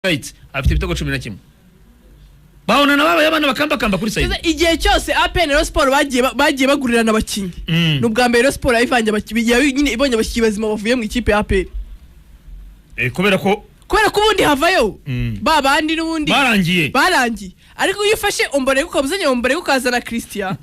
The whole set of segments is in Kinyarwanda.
right afite ibitego 11 baona na baba y'abana bakamba kuri side igihe cyose APN Rayon Sport bagiye bagurirana abakinyi n'ubwa mbere Rayon Sport yivanje abakinyi nyine ibonye abakinyi bazima bavuye mu ikipe ya APN kubera ko ubundi havayo babandi n'ubundi barangiye ariko uyifashe ombore ukabuzanye ombore ukazana Christian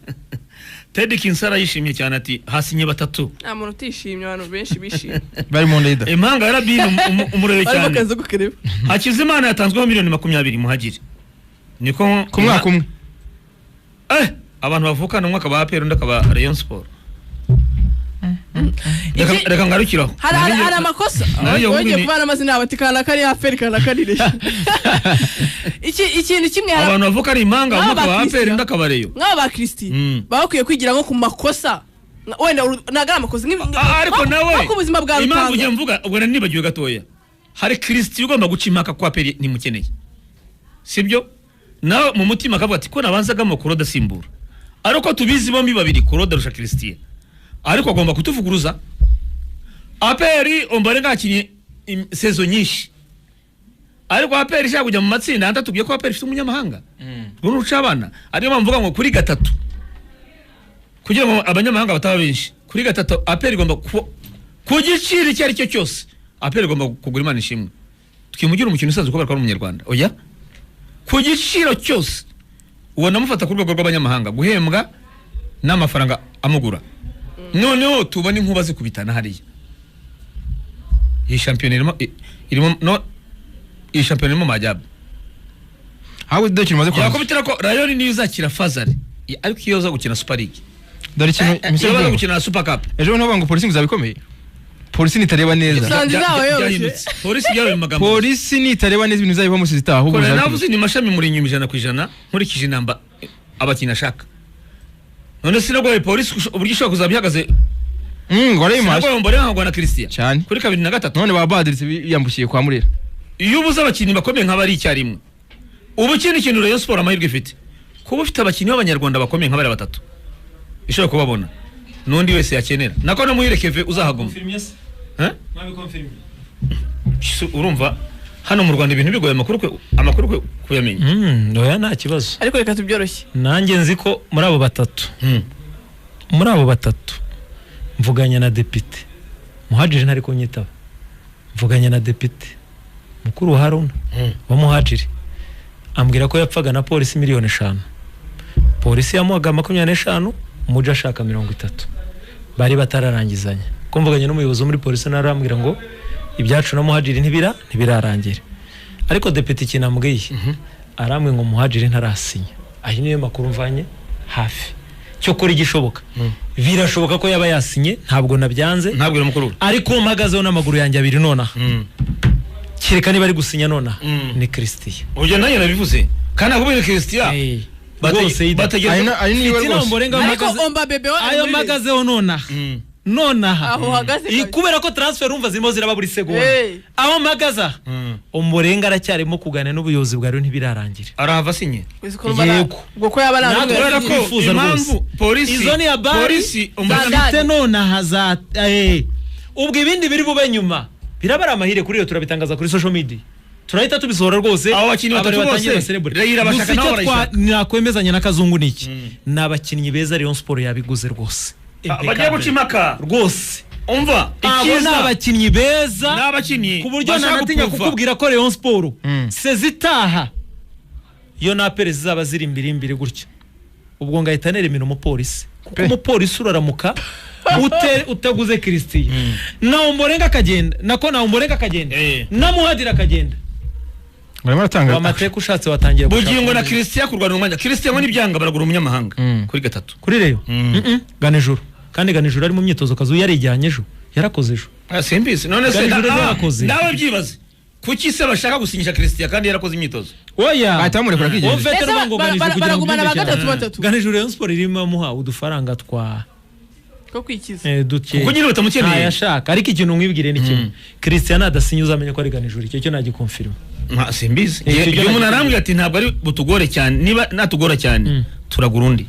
Teddy Kinsara yishimye cyane ati hasinye batatu muntu utishimye abantu benshi bishimye bari mu ndeda impanga yarabino umurebe cyane Hakizimana yatanzweho miliyoni 20 muhagiri niko ku mwaka umwe abantu bavukana umwaka ba APR ndakaba Rayon Sport reka ngarukiraho hari amakosa oje kuvana amazina abatikana kari APR kana kanire ikintu kimwe abantu bavuka ari impanga umwaka wa APR ndakaba Rayon nk'aba Christi bakwiye kwigira nko ku makosa wenda nagara amakosa ariko nawe ku buzima bwa rutanga impamvu je mvuga ubwo nibagiwe gatoya hari Christi ugomba guca impaka kwa APR ni mukeneye sibyo nawe mu mutima akavuga ati ko nabanzagamo Kuroda simbura ariko tubizi bombi babiri Kuroda rusha Christian ariko agomba kutuvuguruza APR ombare ngakinye sezo nyinshi ariko APR ishaka kujya mu matsinda antatubwiye ko APR ifite umunyamahanga ruca abana ariyo mvuga ngo kuri gatatu kugira ngo abanyamahanga bataba benshi kuri gatatu APR igomba kugicira icyo ari cyo cyose APR igomba kugura Imana ishimwe twimugira umukino usanzwe ko barwa umunyarwanda oya kugiciro cyose ubona mufata ku rwego rw'abanyamahanga guhembwa n'amafaranga amugura noneho tubone inkuba zikubitana hariya iyi championnat irimo majyab hawe dukino maze yakubitira ko Rayon niyo izakira Fazari ariko iyo za gukina Super League dore kino imisoro gukina Super Cup ejo no bango polisi ngizabikomeye polisi nitareba neza polisi yawe magambo polisi nitareba neza ibintu zabiva mu sizita ahubwo navuze ni mashami muri 100% nkurikije inamba abakina shaka none sinagoye polisi uburyo ishobora kuzabyihagaze ngore imaje sinagoye mbore nkago na Christian cyane kuri 2 na 3 none babadiritse yambukiye kwa Murera iyo ubuza abakinyi bakomeye nk'abari icyarimwe ubu kintu Rayon Sport amahirwe ifite kuba ufite abakinyi b'abanyarwanda bakomeye nk'abari batatu ishobora kubabona nundi wese yakenera nako no muhirekeve uzahaguma urumva hano mu Rwanda ibintu bigoye amakuru kuyamenya oya nta kibazo ariko reka tubyoroshye nanjye nzi ko muri abo batatu mvuganya na depite Muhajiri ntari kunyitaba mvuganya na depite mukuru wa Haruna wa Muhajiri ambwira ko yapfaga na polisi 5,000,000 polisi yamuhaga 25 umuja ashaka 30 bari batararangizanya ko mvuganye n'umuyobozi muri polisi narambwira ngo ibyacu na Muhajiri ntibirarangira ariko depite kinambwiye aramwe ngo Muhajiri ntarasinya ahi niyo makuru mvanye hafi cyo kuri gishoboka birashoboka ko yaba yasinye ntabwo nabyanze ntabwo mukuru ariko mpagazeho n'amaguru yanjye abiri nona kireka niba ari gusinya nona ni Christian uje nayo nabivuze kandi akubwira Christian bategeza ari niba ayo magazeho nona aho hagaze kubera ko transfer umva zirimo ziraba buri segonda aho magaza umurenga aracyarimo kugana n'ubuyobozi bwa Rayon ntibirarangira arahava sinye yego ubwo yabarangira ko impamvu polisi izo ni ya polisi umufite nona haza ubwo ibindi biri bube nyuma birabara amahire kuri iyo turabitangaza kuri social media turahita tubisohora rwose abo bakinyi batatu bose Rayira bashaka naho barayishaka nakwemezanya n'akazungu niki nabakinyi beza Rayon Sport yabiguze rwose bagiye gucimaka rwose umva ikiza n'abakinyi beza n'abakinyi ku buryo nanatinya kukubwira ko Rayon Sport sezitaha yo na perezi zaba ziri imbiri gutyo ubwo ngahita neremera umupolisi kuko umupolisi uraramuka utaguze Christian na umborenga akagenda nako na umborenga akagenda na Muhadira akagenda barimo ratanga amateka ushatse watangiye bugingo na Christian kurwana umwanya Christian ngo nibyanga baragura umunyamahanga kuri gatatu kuri reyo ganejuru kandi ganejuru ari mu myitozo kazu yarijyanye ejo yarakoze ejo simbizi none se nawe byibaze kuki se bashaka gusinyisha Christian kandi yarakoze imyitozo oya atamure kora kigeze ofete bango ganejuru kugira ngo batatu ganejuru Rayon Sport irimo amuha udufaranga twa ko kwikiza duke kuko nyine batamukeneye yashaka ariko ikintu umwibwire ni kimwe Christian adasinye uzamenye ko ari ganejuru icyo nagikonfirma simbizi iyo umuntu arambwira ati ntabwo ari butugore cyane niba natugora cyane turagura undi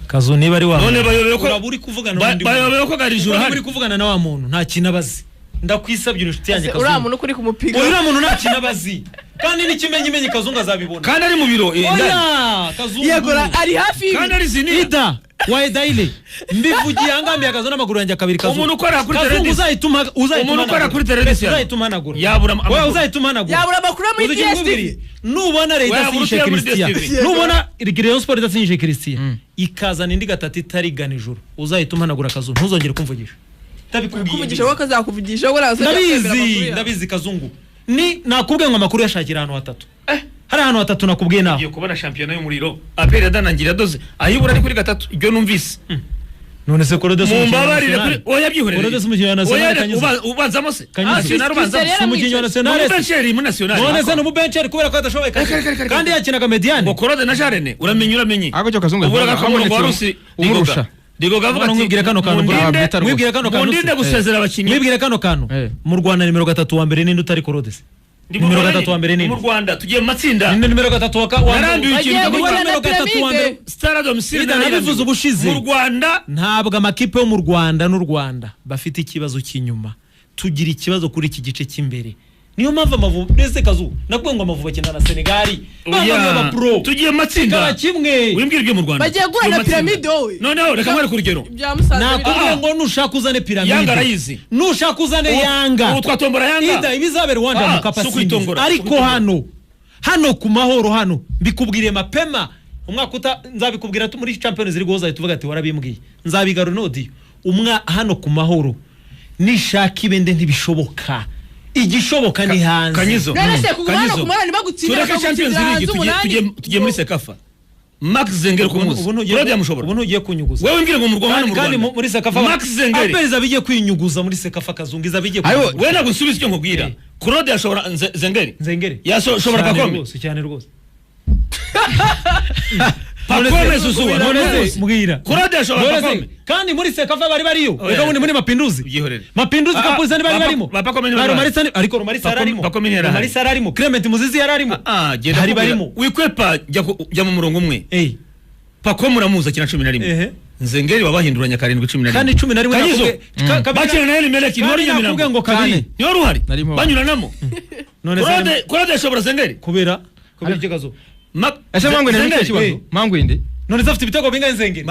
kazo niba ari wa none bayobewe ko uraburi kuvugana n'undi bayobewe ko ganejuru hari uri kuvugana na wa muntu nta kintu abazi ndakwisabye inshuti yanjye Kazungu uriya muntu ukuri kumupiga uriya muntu nta kintu abazi kandi n'ikimenyimenyi Kazungu azabibona kandi ari mu biro oya Kazungu yego ari hafi kandi ari zinira ida waedaile mbivugiye angambiye akazo n'amaguru yanjye akabiri Kazungu umuntu ukora kuri Kazungu televiziyo uzayituma umuntu ukora kuri televiziyo uzayituma nagura yabura wowe uzayituma nagura yabura amakuru muri DSTV nubona Rayon asinyije Christian nubona Rayon Sport asinyije Christian ikazana indi gatatu itarigana ijuru uzayituma nagura Kazungu ntuzongere kumvugisha kuvugisha wowe kazakuvugisha wowe ndabizi Kazungu ni nakubwiye ngo amakuru yashakira ahantu hatatu hari ahantu hatatu nakubwiye naho yo kubona champion y'umuriro aperi yadanangira doze ayibura ari kuri gatatu ibyo numvise none se Korode mu mbabarire kuri oya byihorere Korode umukino wa national Kanyuza ubanzamo se national ubanzamo umukino wa national mu bencheri mu national none se no bencheri kubera ko adashoboye kandi yakinaga mediane ngo Korode na Jarene uramenye ako cyo Kazungu ubura gakomo ngo Rusi umurusha Digo gavuga ati mwibwire kano kantu mwibwire kano kantu ndinde gusezera abakinyi mwibwire kano kantu mu Rwanda nimero 3 wa mbere ninde utari Korode se nimero 3 wa mbere ninde mu Rwanda tugiye mu matsinda ninde nimero 3 wa narambiye ikintu nimero 3 wa mbere Stade Domicile nabivuze ubushize mu Rwanda ntabwo amakipe yo mu Rwanda n'u Rwanda bafite ikibazo cy'inyuma tugira ikibazo kuri iki gice cy'imbere niyo mpamvu Amavubi nese Kazungu nakubwiye ngo Amavubi akina na Senegal baba pro tugiye matsinda kimwe wimbwira ibyo mu Rwanda bagiye gura na pyramide wowe noneho reka mwari kurugero nakubwiye ngo nushaka uzane pyramide Yanga rayizi nushaka uzane Yanga ubu twatombora Yanga ida ibizabera Rwanda mu kapasiti ariko hano ku mahoro hano mbikubwiriye mapema umwaka nzabikubwira muri Champions League uzahita tuvuga ati warabimbwiye nzabigarura nodi hano ku mahoro nishaka ibende ntibishoboka igishoboka ni hanze Kanyizo tureka Champions League tugiye muri Sekafa Max Zengeri kumuzi Claude yamushobora ubu ntugiye kunyuguza wewe mbwire ngo mu Rwanda mu kandi Rwanda muri Sekafa Max Zengeri apeza bigiye kwinyuguza muri Sekafa Kazungu izabigiye wewe ntabwo nsubiza icyo nkubwira Claude yashobora Zengeri yashobora Pakome cyane rwose Pakome Zuzua none mbwira Claude yashobora Pakome kandi muri Sekafa bari bariyo reka bundi muri Mapinduzi Mapinduzi kapuliza bari barimo Romarisa ariko Romarisa yararimo Romarisa yararimo Clement Muzizi yararimo hari barimo wikwepa jya mu murongo umwe Pakome uramuza kina 11 Zengeri wabahinduranya 7 kandi 11 bakina na Eli Meleki nori nyamirango ngo kabiri niyo ruhari banyuranamo none Claude yashobora Zengeri kubera ikigazo ese mangwende ni kibazo mangwende none zafite ibitego bingahe Zengeri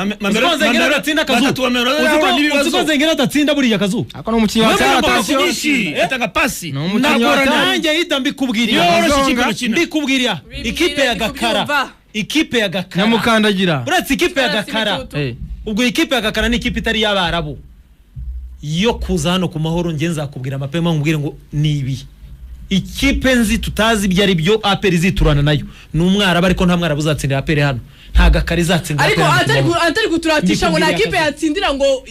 Zengeri adatsinda Kazungu Zengeri adatsinda buriya Kazungu ako no mukinya wa atasiyo atanga pasi nanjye ida mbikubwirira ikipe ya Gakara nyamukandagira uretse ikipe ya Gakara ubwo ikipe ya Gakara ni ikipe itari y'Abarabu yo kuza hano ku mahoro nge nzakubwira amapema nkubwire ngo nibi ikipe nzi tutazi ibyo ari byo APR iziturana nayo n'umwara ariko nta mwara buzatsindira APR hano nta Gakara izatsindira ariko atari guturatisha ngo na kipe yatsindira ngo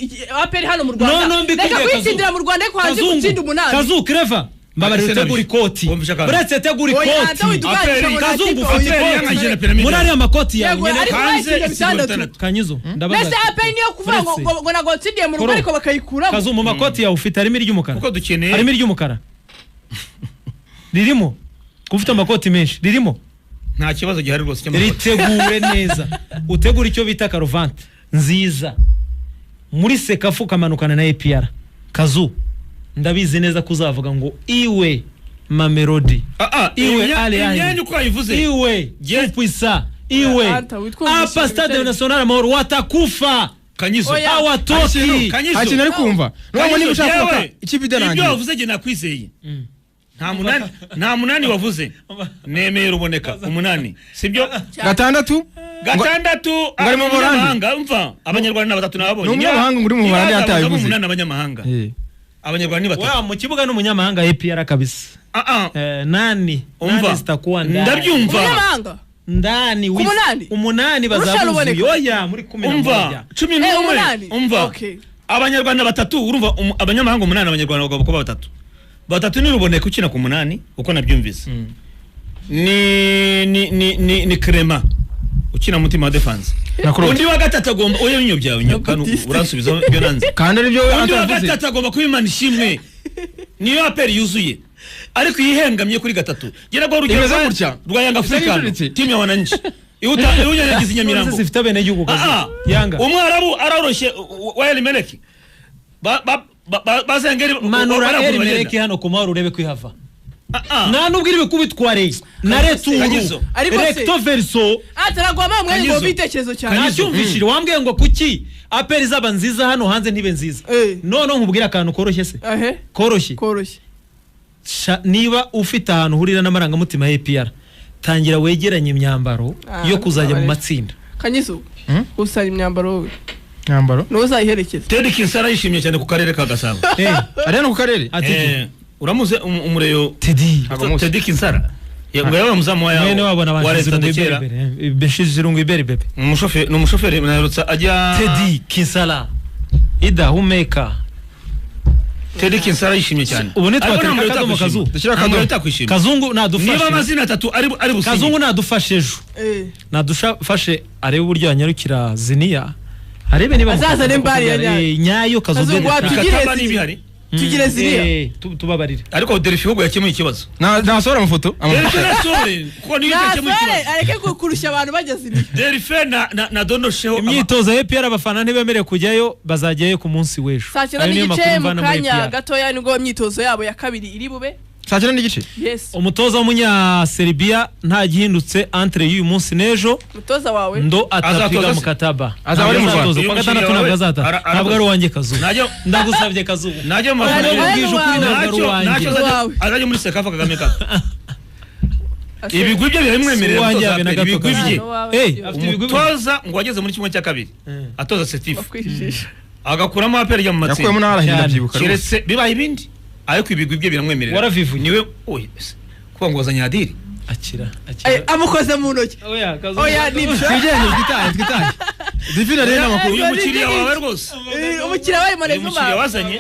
APR hano mu Rwanda reka kwitsindira mu Rwanda ko hanze gutsinda umunani Kazungu Clever mbabarira utegura ikoti uretse tegura ikoti Kazungu ufite ikoti murari amakoti yawe hanze Kanyizo ndabaza mbese APR niyo kuvuga ngo nagotsindiye mu Rwanda ariko bakayikura Kazungu mu makoti yawe ufite harimo iry'umukara uko dukeneye harimo iry'umukara ririmo kufite amakoti menshi ririmo nta kibazo gihari rwose cy'amakoti ritegure neza utegura icyo bita karuvante nziza muri Sekafu kamanukana na APR Kazu ndabizi neza kuzavuga ngo iwe Mamelodi iwe Ali uko yavuze iwe Jepwisa iwe hapa Stade National Amahoro watakufa Kanyizo hawatoki Kanyizo nari kumva none niba ushaka ikibide nanjye ibyo wavuze je nakwizeye nta munani wavuze nemeye ruboneka umunani sibyo gatandatu ngari mu Buholandi umva abanyarwanda n'abatatu nababonye n'umunyamahanga muri mu Buholandi atayivuze umunani abanyamahanga abanyarwanda ni batatu mu kibuga n'umunyamahanga APR kabisa nani zitakuwa ndabyumva ndani umunani bazabuzuye oya muri 11 umva abanyarwanda batatu urumva abanyamahanga umunani abanyarwanda bagabo kuba batatu ni ruboneka ukina ku munani uko nabyumvise ni Clement ukina mutima wa defense undi wa gatatu agomba oya binyo byawe nyakanu uransubiza byo nanze kandi ari byo undi wa gatatu agomba kubimana ishimwe niyo APR yuzuye ariko yihengamye kuri gatatu gera go rugero rwa Yanga African team ya wananchi iwunyanyagiza Nyamirambo zifite bene yugo Yanga umwarabu araroshe wa Eli Meleki bazengeri manura Erimereki hano ku mahoro urebe kwihava nta nubwo iri bikubitware na returu Ariko se- recto verso ataragwama mwanya ngo Kanyizo. bitekerezo cyane nacyumvishije wambwiye ngo kuki aperi zaba nziza hano hanze ntibe nziza none nkubwira akantu koroshye se ahe koroshye koroshye niba ufite ahantu uhurira n'amarangamutima ya APR tangira wegeranye imyambaro yo kuzajya mu matsinda Kanyizo usanye imyambaro wowe nyambaro no uzayiherekeza Ted Kinsara yishimye cyane ku karere ka Gasabo ari hano ku karere uramuze umureyo Teddy Ted Kinsara ngo yawe muzamu wa mwene wabona wa abashize leta ngo ndekera ibere beshizirungu ibere bebe umushoferi narutsa ajya Teddy Kinsala Ida Humeka Ted Kinsara yishimye cyane ubu Ariko nitwa nta muntu akadomo utakwishima. kazu dushyira Nta muntu utakwishima. Kazungu niba nadufashe amazina atatu ari businye Kazungu nadufashe ejo nadufashe arebe uburyo yanyarukira Ziniya arebe niba Azazane mbari ya nyayo. nyayo Kazungu Kazungu yadufashe. Tugire Kataba ziriya. n'ibihari tugire ziriya tubabarire ariko Delphi ahubwo yakemuye ikibazo nasohora amafoto Delphi nasore kuko niyo yakemuye nasore ikibazo areke kurusha abantu bageze imbere Delphi na donosheho imyitozo ya APR abafana ntibemerewe kujyayo bazajyayo ku munsi w'ejo saa cyenda Ayo niyo n'igice makuru mu mvana muri kanya APR. gatoya nibwo imyitozo yabo ya kabiri iri bube saa cyenda n'igice yes umutoza w'umunyaserbia nta gihindutse entre y'uyu munsi n'ejo umutoza wawe ndo atapiga Azatoza se? mukataba Azaba ari mu Rwanda. Azatoza. Kuwa gatandatu ntabwo azata ntabwo ari uwanjye Kazungu najya ndagusabye Kazungu najya mu Ari mafana uwanjye, ubwije ukuri ntabwo ari Nacyo uwanjye Wawe. azajya muri Sekafa Kagame Cup ibigwi bye biramwemerera uwanjye umutoza habe na APR, gato ibigwi bye Wawe. afite ibigwi bye. umutoza ngo wageze muri kimwe cya kabiri atoza Setifu Bakwijijisha. agakuramo APR ajya mu yakuyemo matsinda n'aharahinda Cyane. byibuka rwose. keretse bibaye ibindi ariko ibigwi bye biramwemerera Waravivuye. niwe oye kuba ngo wazanye Adiri akira amukoze mu ntoki oya Kazungu oya nibyo twigendere twitahe Delphine rero n'amakuru uyu mukiriya wawe rwose umukiriya wawe uyu Monezuma mukiriya wazanye